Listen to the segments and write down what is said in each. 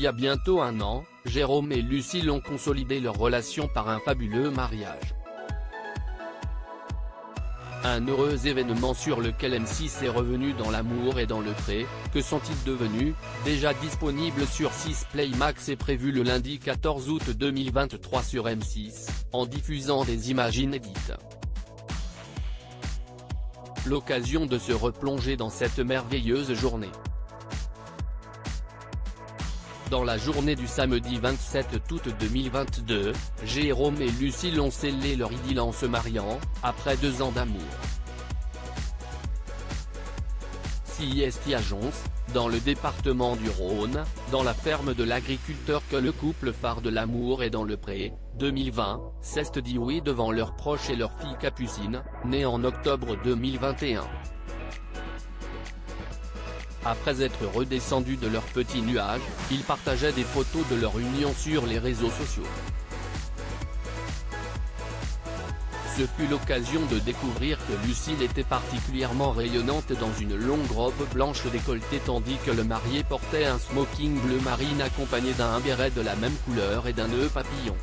y a bientôt un an, Jérôme et Lucille ont consolidé leur relation par un fabuleux mariage. Un heureux événement sur lequel M6 est revenu dans l'amour et dans le pré. Que sont-ils devenus? Déjà disponible sur 6 Play Max et prévu le lundi 14 août 2023 sur M6, en diffusant des images inédites. L'occasion de se replonger dans cette merveilleuse journée. Dans la journée du samedi 27 août 2022, Jérôme et Lucille ont scellé leur idylle en se mariant, après 2 ans d'amour. CIST Agence, dans le département du Rhône, dans la ferme de l'agriculteur que le couple phare de l'amour est dans le pré, 2020, s'est dit oui devant leurs proches et leur fille Capucine, née en octobre 2021. Après être redescendus de leur petit nuage, ils partageaient des photos de leur union sur les réseaux sociaux. Ce fut l'occasion de découvrir que Lucille était particulièrement rayonnante dans une longue robe blanche décolletée tandis que le marié portait un smoking bleu marine accompagné d'un béret de la même couleur et d'un nœud papillon.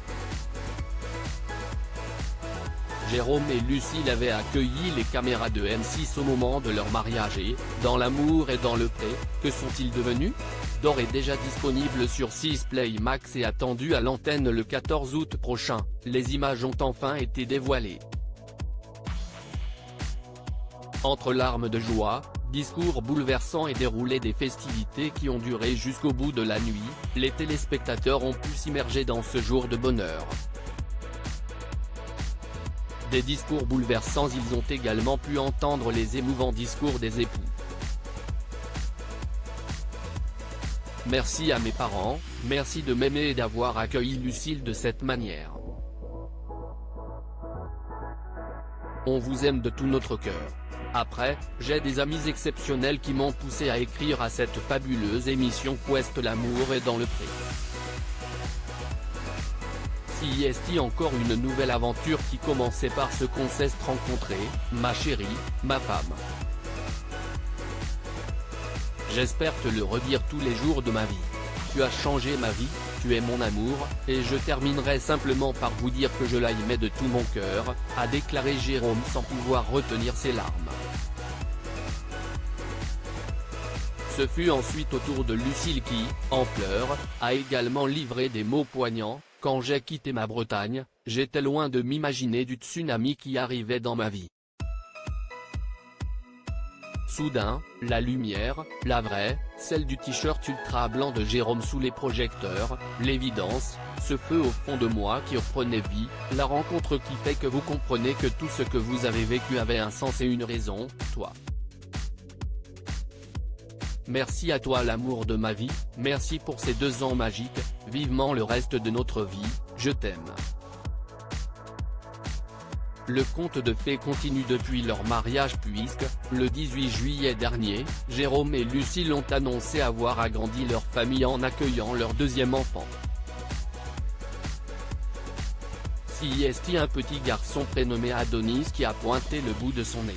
Jérôme et Lucille avaient accueilli les caméras de M6 au moment de leur mariage et, dans l'amour et dans le pré, que sont-ils devenus? D'ores et déjà disponible sur 6 Play Max et attendu à l'antenne le 14 août prochain, les images ont enfin été dévoilées. Entre larmes de joie, discours bouleversants et déroulé des festivités qui ont duré jusqu'au bout de la nuit, les téléspectateurs ont pu s'immerger dans ce jour de bonheur. Des discours bouleversants, ils ont également pu entendre les émouvants discours des époux. Merci à mes parents, merci de m'aimer et d'avoir accueilli Lucille de cette manière. On vous aime de tout notre cœur. Après, j'ai des amis exceptionnels qui m'ont poussé à écrire à cette fabuleuse émission qu'est l'amour est dans le pré. CIST encore une nouvelle aventure qui commençait par ce qu'on s'est rencontré, ma chérie, ma femme. J'espère te le redire tous les jours de ma vie. Tu as changé ma vie, tu es mon amour, et je terminerai simplement par vous dire que je l'aimais de tout mon cœur, a déclaré Jérôme sans pouvoir retenir ses larmes. Ce fut ensuite au tour de Lucille qui, en pleurs, a également livré des mots poignants. Quand j'ai quitté ma Bretagne, j'étais loin de m'imaginer du tsunami qui arrivait dans ma vie. Soudain, la lumière, la vraie, celle du t-shirt ultra blanc de Jérôme sous les projecteurs, l'évidence, ce feu au fond de moi qui reprenait vie, la rencontre qui fait que vous comprenez que tout ce que vous avez vécu avait un sens et une raison, toi. Merci à toi l'amour de ma vie, merci pour ces 2 ans magiques, vivement le reste de notre vie, je t'aime. Le conte de fées continue depuis leur mariage puisque, le 18 juillet dernier, Jérôme et Lucille ont annoncé avoir agrandi leur famille en accueillant leur 2e enfant. CIST un petit garçon prénommé Adonis qui a pointé le bout de son nez.